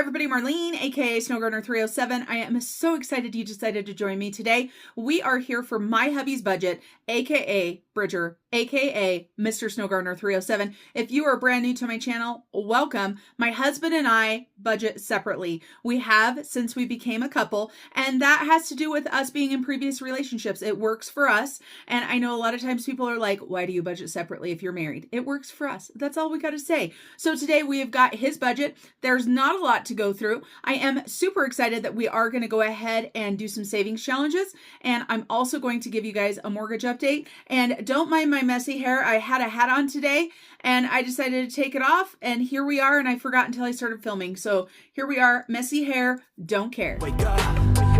everybody, Marlene, aka Snow Gardener 307. I am so excited you decided to join me today. We are here for my hubby's budget, aka Bridger, aka Mr. Snow Gardener 307. If you are brand new to my channel, welcome. My husband and I budget separately. We have since we became a couple, and that has to do with us being in previous relationships. It works for us, and I know a lot of times people are like, why do you budget separately if you're married? It works for us. That's all we got to say. So today we have got his budget. There's not a lot to go through. I am super excited that we are going to go ahead and do some savings challenges, and I'm also going to give you guys a mortgage update. And don't mind my messy hair. I had a hat on today and I decided to take it off, and here we are, and I forgot until I started filming. So here we are, messy hair, don't care. Wake up,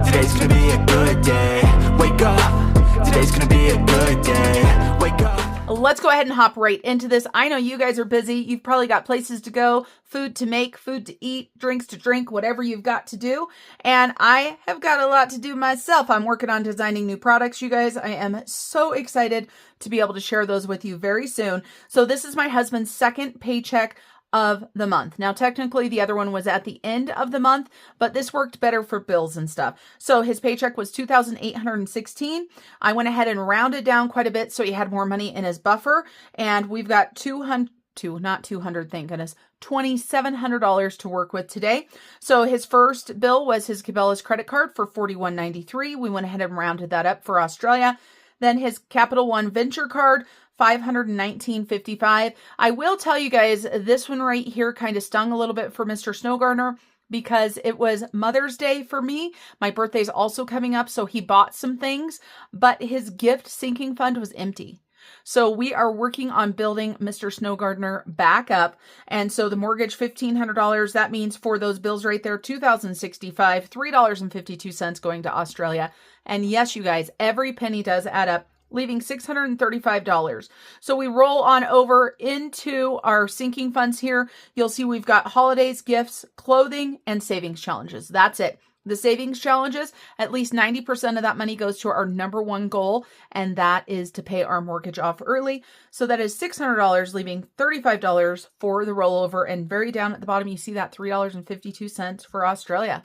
today's gonna be a good day. Wake up, today's gonna be a good day. Wake up. Let's go ahead and hop right into this. I know you guys are busy. You've probably got places to go, food to make, food to eat, drinks to drink, whatever you've got to do. And I have got a lot to do myself. I'm working on designing new products, you guys. I am so excited to be able to share those with you very soon. So this is my husband's second paycheck of the month. Now, technically the other one was at the end of the month, but this worked better for bills and stuff. So his paycheck was $2,816. I went ahead and rounded down quite a bit so he had more money in his buffer, and we've got $2,700 to work with today. So his first bill was his Cabela's credit card for $41.93. We went ahead and rounded that up for Australia. Then his Capital One Venture card, $519.55. I will tell you guys, this one right here kind of stung a little bit for Mr. Snow Gardener because it was Mother's Day for me. My birthday's also coming up, so he bought some things, but his gift sinking fund was empty. So we are working on building Mr. Snow Gardener back up. And so the mortgage, $1,500, that means for those bills right there, $2,065, $3.52 going to Australia. And yes, you guys, every penny does add up, leaving $635. So we roll on over into our sinking funds here. You'll see we've got holidays, gifts, clothing, and savings challenges. That's it. The savings challenges, at least 90% of that money goes to our number one goal, and that is to pay our mortgage off early. So that is $600, leaving $35 for the rollover. And very down at the bottom, you see that $3.52 for Australia.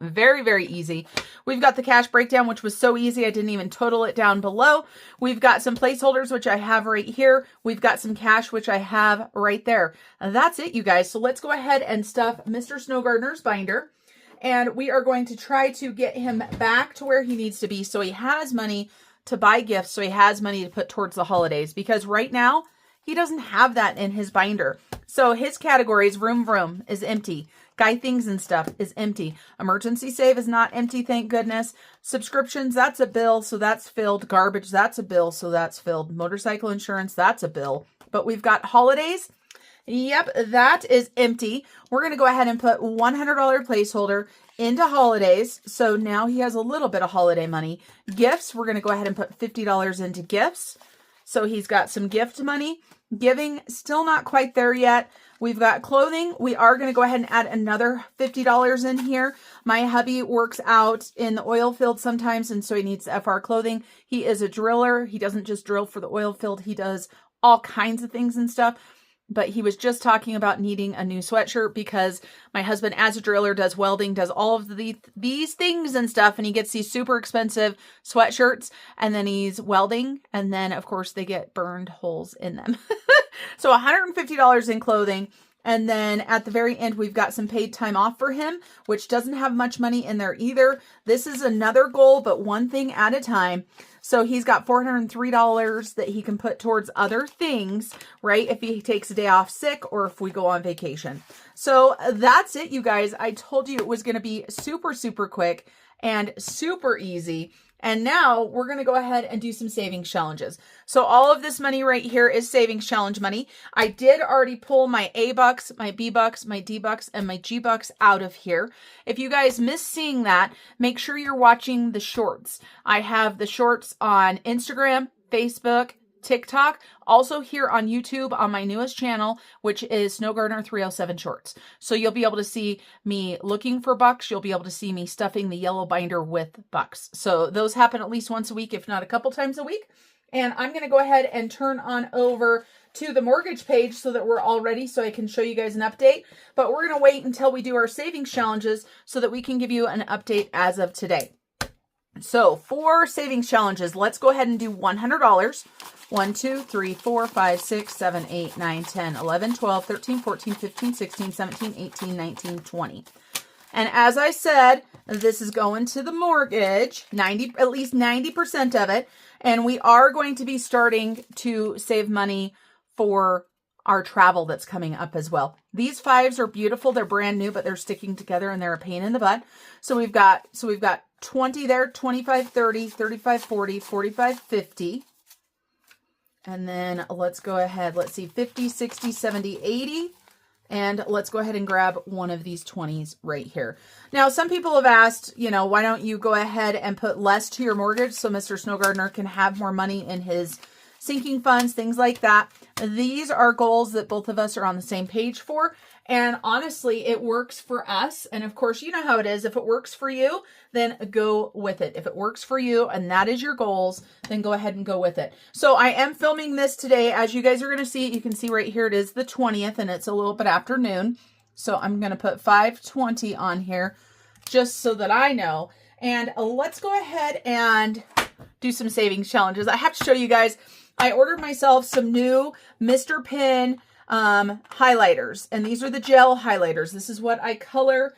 Very, very easy. We've got the cash breakdown, which was so easy, I didn't even total it down below. We've got some placeholders, which I have right here. We've got some cash, which I have right there. And that's it, you guys. So let's go ahead and stuff Mr. Snow Gardener's binder. And we are going to try to get him back to where he needs to be so he has money to buy gifts, so he has money to put towards the holidays. Because right now, he doesn't have that in his binder. So his categories, vroom vroom, is empty. Guy things and stuff is empty. Emergency save is not empty, thank goodness. Subscriptions, that's a bill, so that's filled. Garbage, that's a bill, so that's filled. Motorcycle insurance, that's a bill. But we've got holidays. Yep, that is empty. We're going to go ahead and put $100 placeholder into holidays. So now he has a little bit of holiday money. Gifts, we're going to go ahead and put $50 into gifts. So he's got some gift money. Giving, still not quite there yet. We've got clothing. We are going to go ahead and add another $50 in here. My hubby works out in the oil field sometimes, and so he needs FR clothing. He is a driller. He doesn't just drill for the oil field. He does all kinds of things and stuff. But he was just talking about needing a new sweatshirt because my husband, as a driller, does welding, does all of these things and stuff. And he gets these super expensive sweatshirts, and then he's welding. And then, of course, they get burned holes in them. So $150 in clothing. And then at the very end, we've got some paid time off for him, which doesn't have much money in there either. This is another goal, but one thing at a time. So he's got $403 that he can put towards other things, right? If he takes a day off sick or if we go on vacation. So that's it, you guys. I told you it was going to be super, super quick and super easy. And now we're going to go ahead and do some savings challenges. So all of this money right here is savings challenge money. I did already pull my A bucks, my B bucks, my D bucks, and my G bucks out of here. If you guys miss seeing that, make sure you're watching the shorts. I have the shorts on Instagram, Facebook, TikTok, also here on YouTube on my newest channel, which is Snow Gardener 307 Shorts. So you'll be able to see me looking for bucks. You'll be able to see me stuffing the yellow binder with bucks. So those happen at least once a week, if not a couple times a week. And I'm going to go ahead and turn on over to the mortgage page so that we're all ready so I can show you guys an update. But we're going to wait until we do our savings challenges so that we can give you an update as of today. So for savings challenges, let's go ahead and do $100. 1, 2, 3, 4, 5, 6, 7, 8, 9, 10, 11, 12, 13, 14, 15, 16, 17, 18, 19, 20. And as I said, this is going to the mortgage, at least 90% of it. And we are going to be starting to save money for our travel that's coming up as well. These 5s are beautiful. They're brand new, but they're sticking together and they're a pain in the butt. So we've got 20 there, 25, 30, 35, 40, 45, 50. And then let's go ahead. Let's see, 50, 60, 70, 80. And let's go ahead and grab one of these 20s right here. Now, some people have asked, why don't you go ahead and put less to your mortgage so Mr. Snow Gardener can have more money in his sinking funds, things like that. These are goals that both of us are on the same page for. And honestly, it works for us. And of course, you know how it is. If it works for you, then go with it. If it works for you and that is your goals, then go ahead and go with it. So I am filming this today. As you guys are going to see, you can see right here, it is the 20th and it's a little bit after noon. So I'm going to put 5:20 on here just so that I know. And let's go ahead and do some savings challenges. I have to show you guys, I ordered myself some new Mr. Pin highlighters, and these are the gel highlighters. This is what I color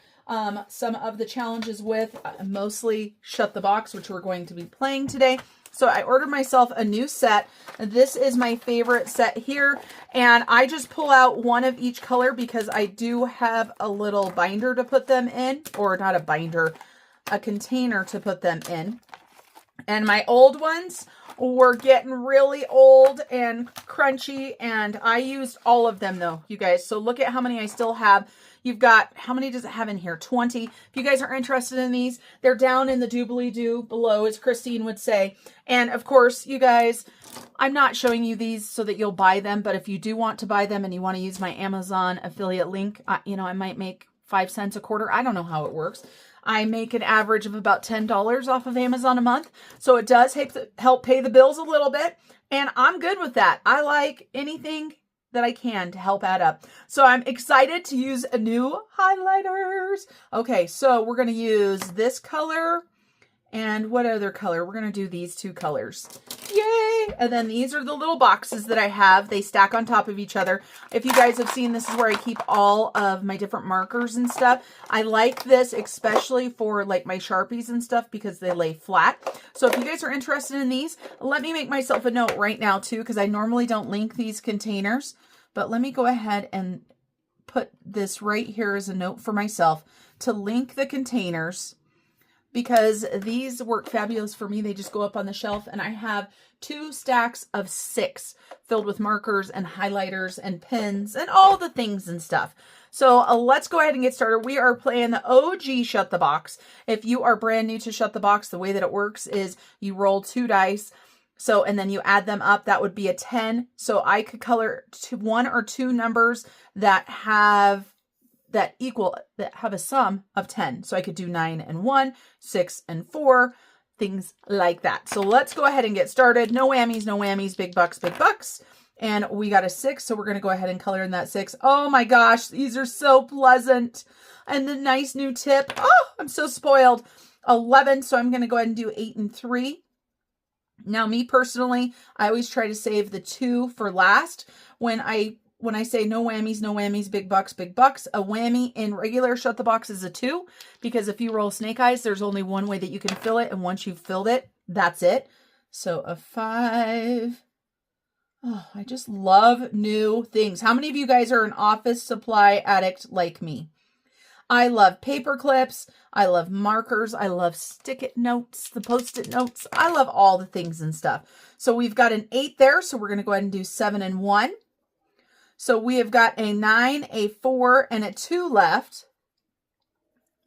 some of the challenges with, mostly Shut the Box, which we're going to be playing today. So I ordered myself a new set. This is my favorite set here, and I just pull out one of each color because I do have a little binder to put them in, or not a binder, a container to put them in. And my old ones were getting really old and crunchy, and I used all of them though, you guys. So look at how many I still have. You've got, how many does it have in here? 20. If you guys are interested in these, they're down in the doobly-doo below, as Christine would say. And of course, you guys, I'm not showing you these so that you'll buy them, but if you do want to buy them and you want to use my Amazon affiliate link, I might make 5 cents a quarter. I don't know how it works. I make an average of about $10 off of Amazon a month. So it does help pay the bills a little bit. And I'm good with that. I like anything that I can to help add up. So I'm excited to use a new highlighters. Okay, so we're going to use this color. And what other color? We're going to do these 2 colors. Yay! And then these are the little boxes that I have. They stack on top of each other. If you guys have seen, this is where I keep all of my different markers and stuff. I like this especially for like my Sharpies and stuff because they lay flat. So if you guys are interested in these, let me make myself a note right now too, because I normally don't link these containers. But let me go ahead and put this right here as a note for myself to link the containers, because these work fabulous for me. They just go up on the shelf, and I have 2 stacks of 6 filled with markers and highlighters and pens and all the things and stuff. So let's go ahead and get started. We are playing the OG Shut the Box. If you are brand new to Shut the Box, the way that it works is you roll 2 dice. So, and then you add them up. That would be a 10. So I could color 1 or 2 numbers that have a sum of 10. So I could do 9 and 1, 6 and 4, things like that. So let's go ahead and get started. No whammies, big bucks, big bucks. And we got a 6. So we're going to go ahead and color in that 6. Oh my gosh, these are so pleasant. And the nice new tip. Oh, I'm so spoiled. 11. So I'm going to go ahead and do 8 and 3. Now, me personally, I always try to save the 2 for last. When I say no whammies, big bucks, a whammy in regular Shut the Box is a 2, because if you roll snake eyes, there's only one way that you can fill it. And once you've filled it, that's it. So a 5. Oh, I just love new things. How many of you guys are an office supply addict like me? I love paper clips. I love markers. I love stick-it notes, the post-it notes. I love all the things and stuff. So we've got an 8 there. So we're going to go ahead and do 7 and 1. So we have got a 9, a 4, and a 2 left.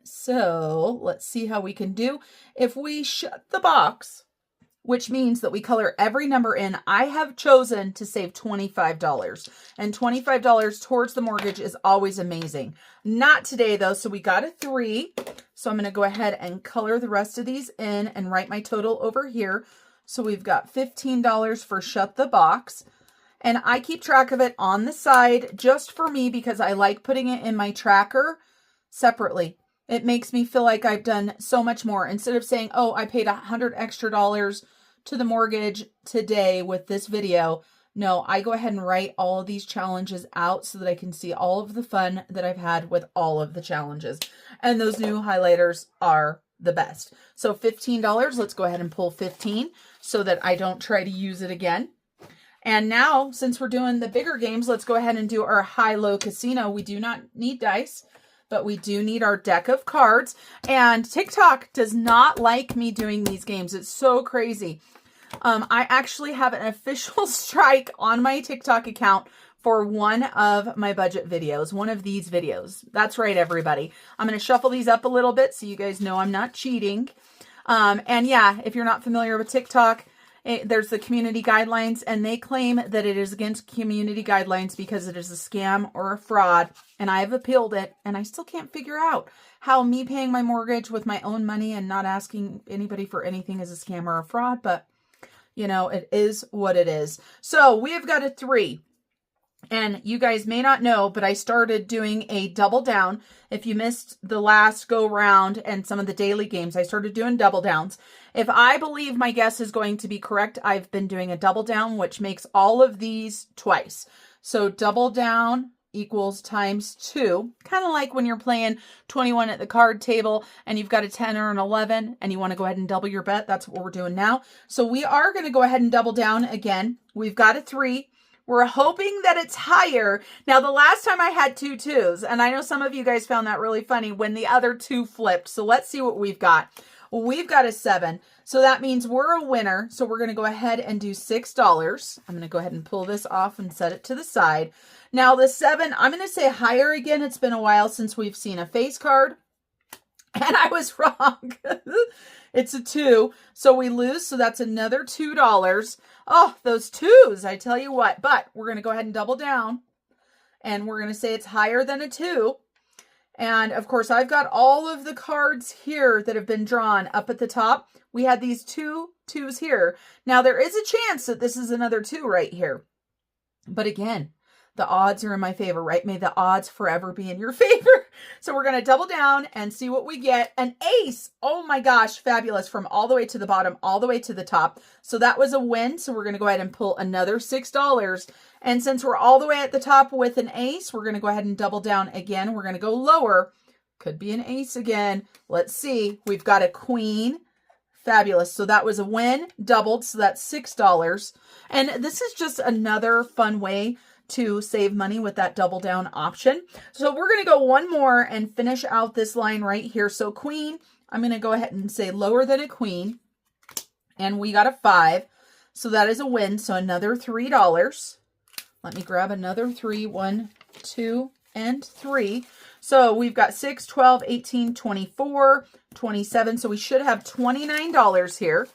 So let's see how we can do. If we shut the box, which means that we color every number in, I have chosen to save $25. And $25 towards the mortgage is always amazing. Not today though, so we got a 3. So I'm going to go ahead and color the rest of these in and write my total over here. So we've got $15 for Shut the Box. And I keep track of it on the side just for me because I like putting it in my tracker separately. It makes me feel like I've done so much more. Instead of saying, oh, I paid $100 extra to the mortgage today with this video. No, I go ahead and write all of these challenges out so that I can see all of the fun that I've had with all of the challenges. And those new highlighters are the best. So $15, let's go ahead and pull 15 so that I don't try to use it again. And now, since we're doing the bigger games, let's go ahead and do our high-low casino. We do not need dice, but we do need our deck of cards. And TikTok does not like me doing these games. It's so crazy. I actually have an official strike on my TikTok account for one of my budget videos, one of these videos. That's right, everybody. I'm going to shuffle these up a little bit so you guys know I'm not cheating. And yeah, if you're not familiar with TikTok, there's the community guidelines, and they claim that it is against community guidelines because it is a scam or a fraud. And I have appealed it, and I still can't figure out how me paying my mortgage with my own money and not asking anybody for anything is a scam or a fraud. But you know, it is what it is. So we have got a 3. And you guys may not know, but I started doing a double down. If you missed the last go round and some of the daily games, I started doing double downs. If I believe my guess is going to be correct, I've been doing a double down, which makes all of these twice. So double down equals times 2, kind of like when you're playing 21 at the card table and you've got a 10 or an 11 and you want to go ahead and double your bet. That's what we're doing now. So we are going to go ahead and double down again. We've got a 3. We're hoping that it's higher. Now, the last time I had 2 2s, and I know some of you guys found that really funny when the other 2 flipped. So let's see what we've got. Well, we've got a 7. So that means we're a winner. So we're going to go ahead and do $6. I'm going to go ahead and pull this off and set it to the side. Now the 7, I'm going to say higher again. It's been a while since we've seen a face card. And I was wrong. It's a 2. So we lose. So that's another $2. Oh, those 2s, I tell you what. But we're going to go ahead and double down. And we're going to say it's higher than a 2. And of course, I've got all of the cards here that have been drawn up at the top. We had these 2 2s here. Now there is a chance that this is another 2 right here. But again, the odds are in my favor, right? May the odds forever be in your favor. So we're going to double down and see what we get. An ace. Oh my gosh, fabulous. From all the way to the bottom, all the way to the top. So that was a win. So we're going to go ahead and pull another $6. And since we're all the way at the top with an ace, we're going to go ahead and double down again. We're going to go lower. Could be an ace again. Let's see. We've got a queen. Fabulous. So that was a win, doubled. So that's $6. And this is just another fun way to save money with that double down option. So we're going to go one more and finish out this line right here. So queen, I'm going to go ahead and say lower than a queen. And we got a 5. So that is a win. So another $3. Let me grab another 3. 1, 2, and 3. So we've got 6, 12, 18, 24, 27. So we should have $29 here.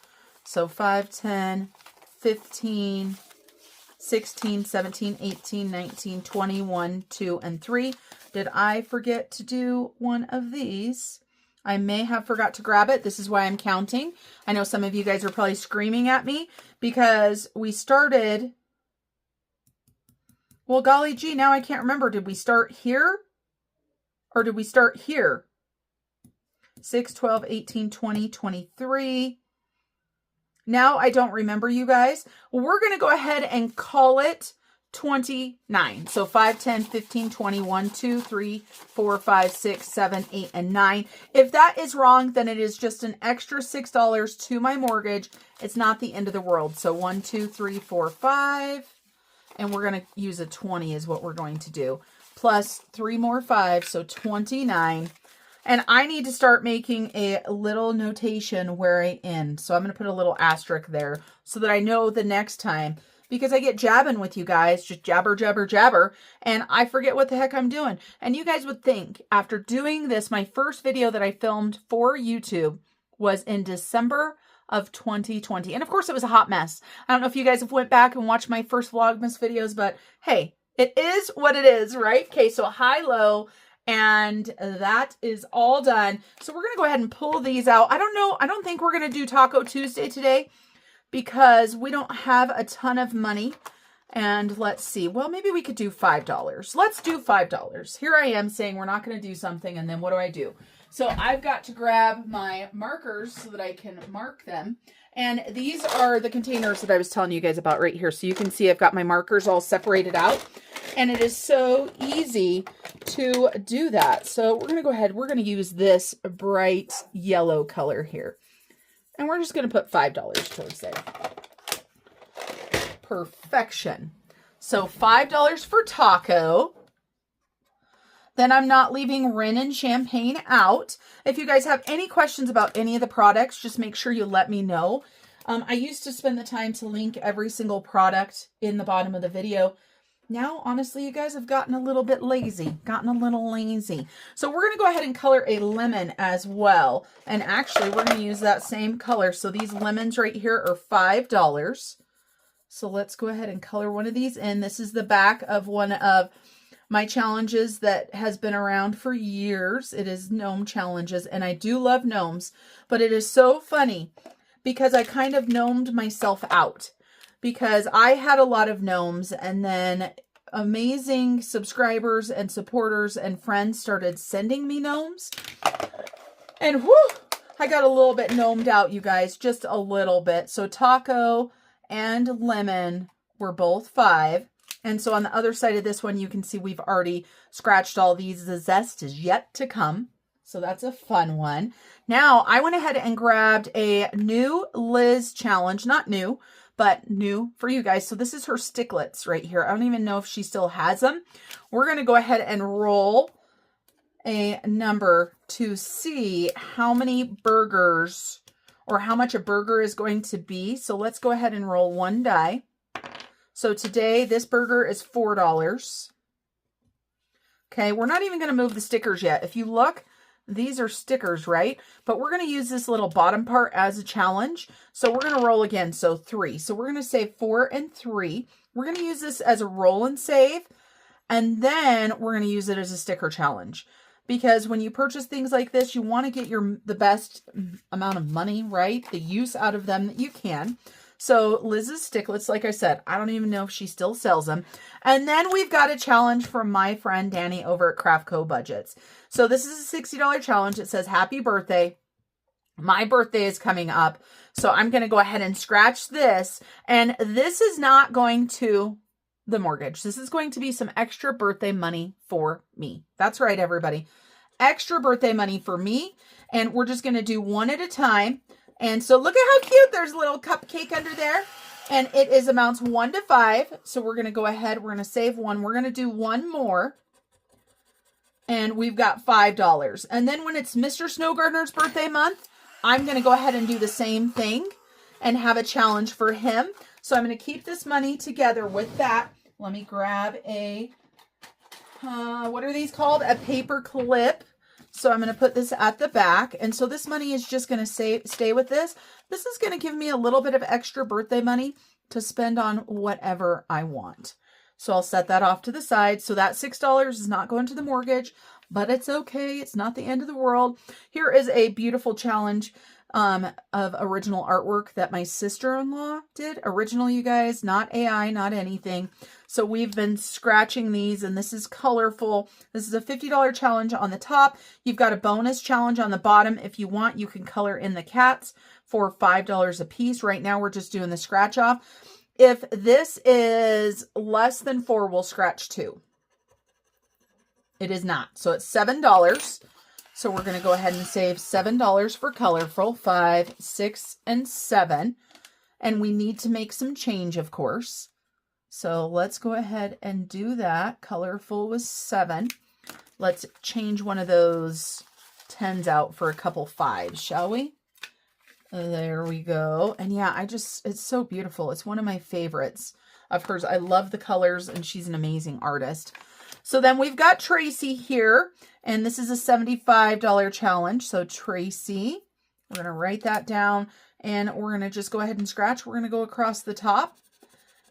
So 5, 10, 15, 16, 17, 18, 19, 21, 2, and 3. Did I forget to do one of these? I may have forgot to grab it. This is why I'm counting. I know some of you guys are probably screaming at me because we started... Well, golly gee, now I can't remember. Did we start here? Or did we start here? 6, 12, 18, 20, 23... Now I don't remember, you guys. Well, we're going to go ahead and call it 29. So 5, 10, 15, 20, 1, 2, 3, 4, 5, 6, 7, 8, and 9. If that is wrong, then it is just an extra $6 to my mortgage. It's not the end of the world. So 1, 2, 3, 4, 5. And we're going to use a 20 is what we're going to do. Plus 3 more 5, so 29. And I need to start making a little notation where I end. So I'm going to put a little asterisk there so that I know the next time. Because I get jabbing with you guys, just jabber, jabber, jabber. And I forget what the heck I'm doing. And you guys would think, after doing this, my first video that I filmed for YouTube was in December of 2020. And of course, it was a hot mess. I don't know if you guys have went back and watched my first Vlogmas videos, but hey, it is what it is, right? Okay, so high-low. And that is all done. So we're going to go ahead and pull these out. I don't know. I don't think we're going to do Taco Tuesday today because we don't have a ton of money And let's see. Well, maybe we could do $5. Let's do $5. Here I am saying we're not going to do something, and then what do? So I've got to grab my markers so that I can mark them. And these are the containers that I was telling you guys about right here. So you can see I've got my markers all separated out. And it is so easy to do that. So we're going to go ahead. We're going to use this bright yellow color here. And we're just going to put $5 towards there. Perfection. So $5 for taco. Then I'm not leaving Rin and Champagne out. If you guys have any questions about any of the products, just make sure you let me know. I used to spend the time to link every single product in the bottom of the video. Now, honestly, you guys have gotten a little bit lazy, So we're going to go ahead and color a lemon as well. And actually, we're going to use that same color. So these lemons right here are $5. So let's go ahead and color one of these in. This is the back of one of my challenges that has been around for years. It is gnome challenges, and I do love gnomes, but it is so funny because I kind of gnomed myself out because I had a lot of gnomes, and then amazing subscribers and supporters and friends started sending me gnomes, and whoo, I got a little bit gnomed out, you guys, just a little bit. So taco and lemon were both $5. And so on the other side of this one, you can see we've already scratched all these. The zest is yet to come. So that's a fun one. Now, I went ahead and grabbed a new Liz challenge. Not new, but new for you guys. So this is her sticklets right here. I don't even know if she still has them. We're going to go ahead and roll a number to see how many burgers or how much a burger is going to be. So let's go ahead and roll one die. So today, this burger is $4. Okay, we're not even going to move the stickers yet. If you look, these are stickers, right? But we're going to use this little bottom part as a challenge. So we're going to roll again, so 3. So we're going to save 4 and 3. We're going to use this as a roll and save. And then we're going to use it as a sticker challenge. Because when you purchase things like this, you want to get the best amount of money, right? The use out of them that you can. So Liz's sticklets, like I said, I don't even know if she still sells them. And then we've got a challenge from my friend Danny over at Craft Co Budgets. So this is a $60 challenge. It says, happy birthday. My birthday is coming up. So I'm going to go ahead and scratch this. And this is not going to the mortgage. This is going to be some extra birthday money for me. That's right, everybody. Extra birthday money for me. And we're just going to do one at a time. And so look at how cute. There's a little cupcake under there. And it is amounts 1 to 5. So we're going to go ahead. We're going to save one. We're going to do one more. And we've got $5. And then when it's Mr. Snow Gardener's birthday month, I'm going to go ahead and do the same thing and have a challenge for him. So I'm going to keep this money together with that. Let me grab a, what are these called? A paper clip. So I'm going to put this at the back. And so this money is just going to stay with this. This is going to give me a little bit of extra birthday money to spend on whatever I want. So I'll set that off to the side. So that $6 is not going to the mortgage, but it's okay. It's not the end of the world. Here is a beautiful challenge of original artwork that my sister-in-law did. Original, you guys, not AI, not anything. So we've been scratching these, and this is colorful. This is a $50 challenge on the top. You've got a bonus challenge on the bottom. If you want, you can color in the cats for $5 a piece. Right now, we're just doing the scratch off. If this is less than 4, we'll scratch 2. It is not. So it's $7. So we're going to go ahead and save $7 for colorful, 5, 6, and 7. And we need to make some change, of course. So let's go ahead and do that. Colorful was 7. Let's change one of those 10s out for a couple 5s, shall we? There we go. And yeah, it's so beautiful. It's one of my favorites of hers. I love the colors, and she's an amazing artist. So then we've got Tracy here, and this is a $75 challenge. So Tracy, we're going to write that down, and we're going to just go ahead and scratch. We're going to go across the top,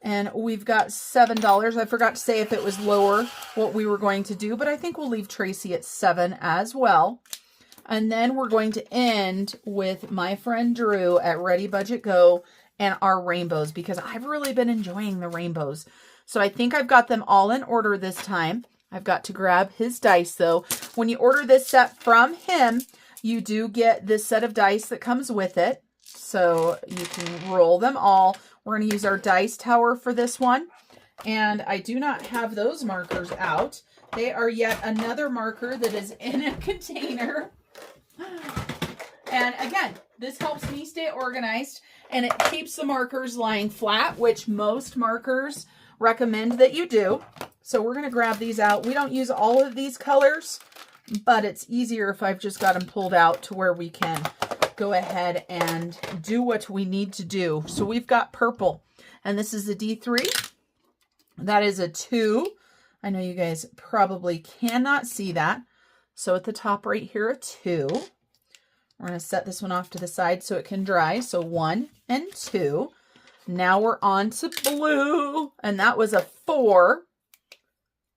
and we've got $7. I forgot to say if it was lower what we were going to do, but I think we'll leave Tracy at 7 as well. And then we're going to end with my friend Drew at Ready Budget Go, and our rainbows, because I've really been enjoying the rainbows. So I think I've got them all in order this time. I've got to grab his dice though. When you order this set from him, you do get this set of dice that comes with it. So you can roll them all. We're going to use our dice tower for this one. And I do not have those markers out. They are yet another marker that is in a container. And again, this helps me stay organized, and it keeps the markers lying flat, which most markers recommend that you do. So we're going to grab these out. We don't use all of these colors, but it's easier if I've just got them pulled out to where we can go ahead and do what we need to do. So we've got purple, and this is a D3. That is a 2. I know you guys probably cannot see that. So at the top right here, a 2. We're going to set this one off to the side so it can dry. So 1 and 2. Now we're on to blue, and that was a 4.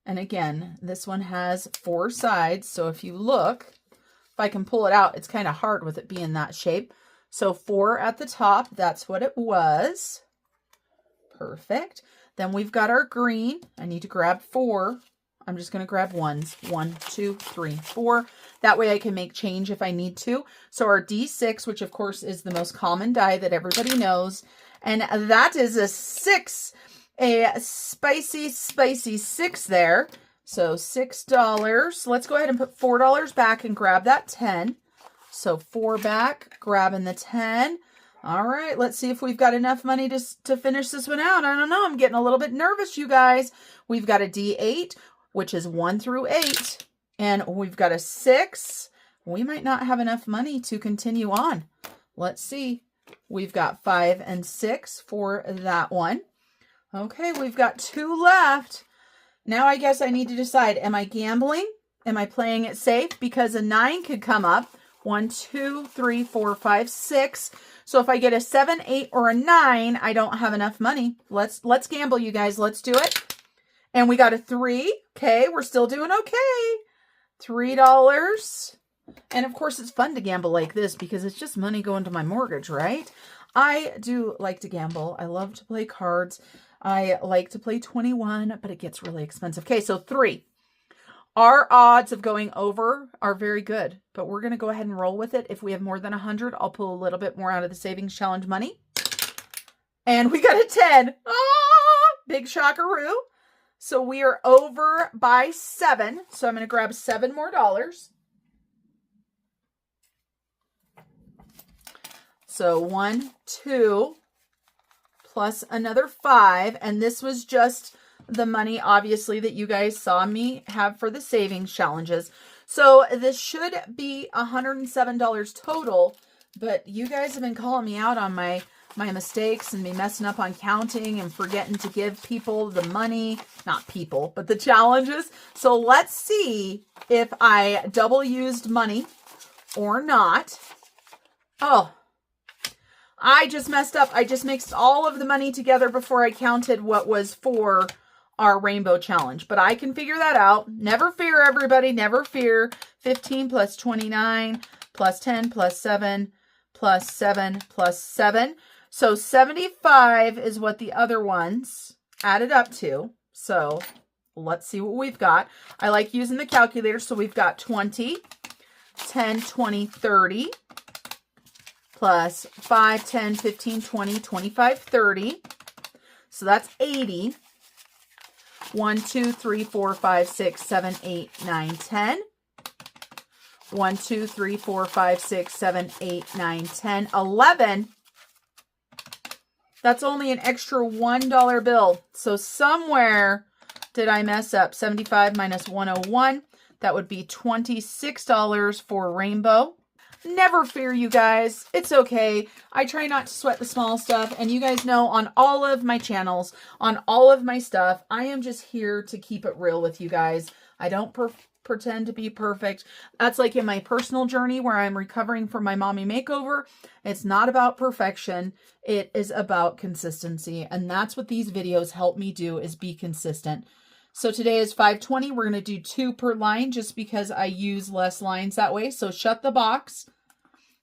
And again, this one has 4 sides. So if you look, if I can pull it out, it's kind of hard with it being that shape. So 4 at the top, that's what it was. Perfect. Then we've got our green. I need to grab 4. I'm just going to grab ones. 1, 2, 3, 4. That way I can make change if I need to. So our D6, which of course is the most common die that everybody knows. And that is a 6. A spicy 6 there. So $6. Let's go ahead and put $4 back and grab that 10. So 4 back, grabbing the 10. All right, let's see if we've got enough money to finish this one out. I don't know. I'm getting a little bit nervous, you guys. We've got a D8, which is 1 through 8. And we've got a 6. We might not have enough money to continue on. Let's see. We've got 5 and 6 for that one. Okay, we've got 2 left. Now I guess I need to decide, am I gambling? Am I playing it safe? Because a 9 could come up. 1, 2, 3, 4, 5, 6. So if I get a 7, 8, or a 9, I don't have enough money. Let's gamble, you guys. Let's do it. And we got a 3. Okay, we're still doing okay. $3. And of course, it's fun to gamble like this because it's just money going to my mortgage, right? I do like to gamble. I love to play cards. I like to play 21, but it gets really expensive. Okay, so 3. Our odds of going over are very good, but we're going to go ahead and roll with it. If we have more than 100, I'll pull a little bit more out of the savings challenge money. And we got a 10. Ah, big shockaroo. So we are over by 7. So I'm going to grab $7 more. So 1, 2, plus another 5. And this was just the money, obviously, that you guys saw me have for the savings challenges. So this should be $107 total, but you guys have been calling me out on my mistakes and me messing up on counting and forgetting to give people the money, not people, but the challenges. So let's see if I double used money or not. Oh, I just messed up. I just mixed all of the money together before I counted what was for our rainbow challenge, but I can figure that out. Never fear, everybody. Never fear. 15 plus 29 plus 10 plus 7 plus 7 plus 7. So 75 is what the other ones added up to. So let's see what we've got. I like using the calculator. So we've got 20, 10, 20, 30 plus 5, 10, 15, 20, 25, 30. So that's 80. 1, 2, 3, 4, 5, 6, 7, 8, 9, 10. 1, 2, 3, 4, 5, 6, 7, 8, 9, 10, 11. That's only an extra $1 bill. So somewhere did I mess up? 75 minus 101. That would be $26 for rainbow. Never fear, you guys. It's okay. I try not to sweat the small stuff. And you guys know on all of my channels, on all of my stuff, I am just here to keep it real with you guys. I don't pretend to be perfect. That's like in my personal journey where I'm recovering from my mommy makeover. It's not about perfection. It is about consistency. And that's what these videos help me do, is be consistent. So today is 520. We're going to do 2 per line just because I use less lines that way. So shut the box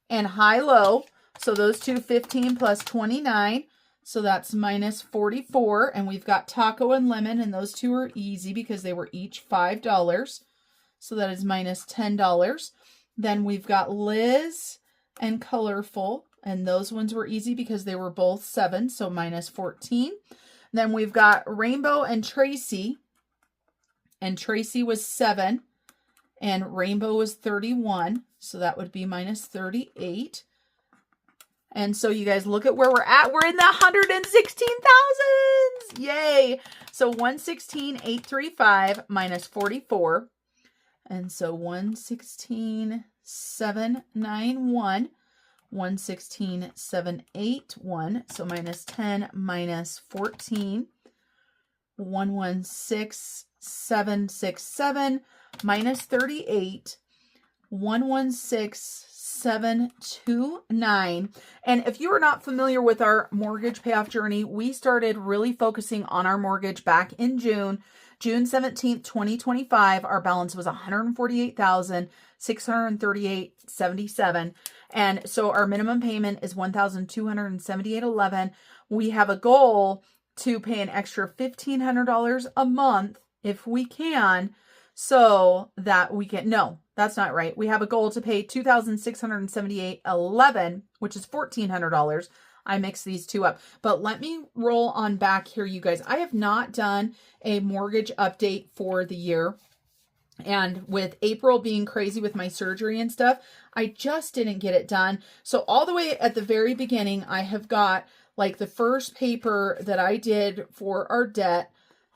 and high-low So those two, 15 plus 29. So that's minus 44. And we've got taco and lemon, and those two are easy because they were each $5. So that is minus $10. Then we've got Liz and colorful, and those ones were easy because they were both 7, so minus 14. Then we've got Rainbow and Tracy was 7, and Rainbow was 31, so that would be minus 38. And so you guys look at where we're at. We're in the 116,000s. Yay. So 116,835 minus 44. And so 116,791. 116,781. So minus 10 minus 14. 116,767 minus 38. 116,729. And if you are not familiar with our mortgage payoff journey, we started really focusing on our mortgage back in June 17th, 2025. Our balance was $148,638.77. And so our minimum payment is $1,278.11. We have a goal to pay an extra $1,500 a month if we can, so that we can, no, that's not right. We have a goal to pay $2,678.11, which is $1,400. I mixed these two up, but let me roll on back here, you guys. I have not done a mortgage update for the year. And with April being crazy with my surgery and stuff, I just didn't get it done. So all the way at the very beginning, I have got like the first paper that I did for our debt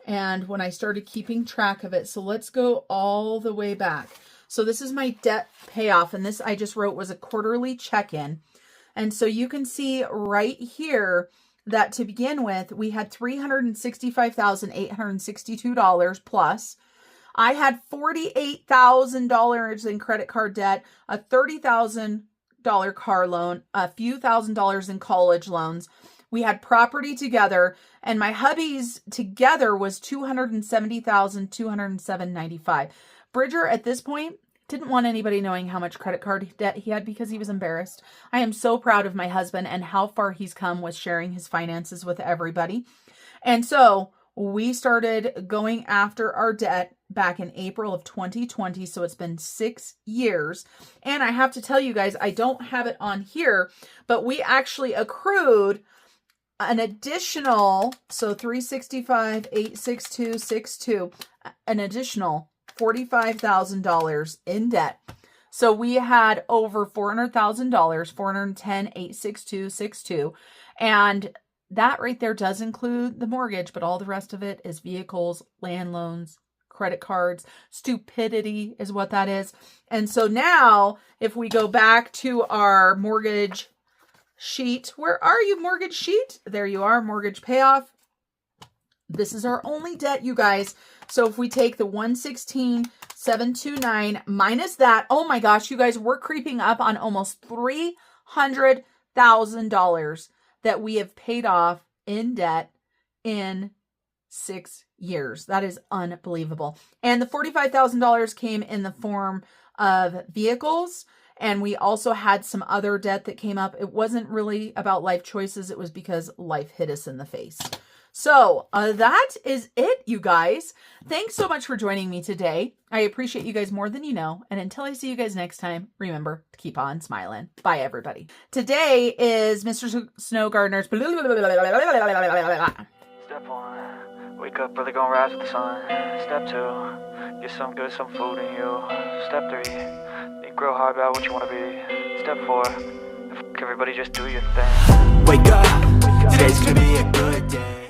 and when I started keeping track of it. So let's go all the way back. So this is my debt payoff, and this I just wrote was a quarterly check-in. And so you can see right here that to begin with, we had $365,862 plus. I had $48,000 in credit card debt, a $30,000 car loan, a few $1,000s in college loans. We had property together, and my hubby's together was $270,207.95. Bridger at this point didn't want anybody knowing how much credit card debt he had because he was embarrassed. I am so proud of my husband and how far he's come with sharing his finances with everybody. And so we started going after our debt back in April of 2020. So it's been 6 years. And I have to tell you guys, I don't have it on here, but we actually accrued an additional, so 365, 86262, an additional $45,000 in debt. So we had over $400,000, 410, 86262. And that right there does include the mortgage, but all the rest of it is vehicles, land loans, credit cards. Stupidity is what that is. And so now if we go back to our mortgage sheet, where are you, mortgage sheet? There you are, mortgage payoff. This is our only debt, you guys. So if we take the 116,729 minus that, oh my gosh, you guys, we're creeping up on almost $300,000 that we have paid off in debt in 6 years. That is unbelievable. And the $45,000 came in the form of vehicles. And we also had some other debt that came up. It wasn't really about life choices. It was because life hit us in the face. So that is it, you guys. Thanks so much for joining me today. I appreciate you guys more than you know. And until I see you guys next time, remember to keep on smiling. Bye, everybody. Today is Mr. Snow Gardener's... Step 1, wake up early, gonna rise with the sun. Step 2, get some good, some food in you. Step 3, think real hard about what you wanna be. Step 4, everybody just do your thing. Wake up, today's gonna be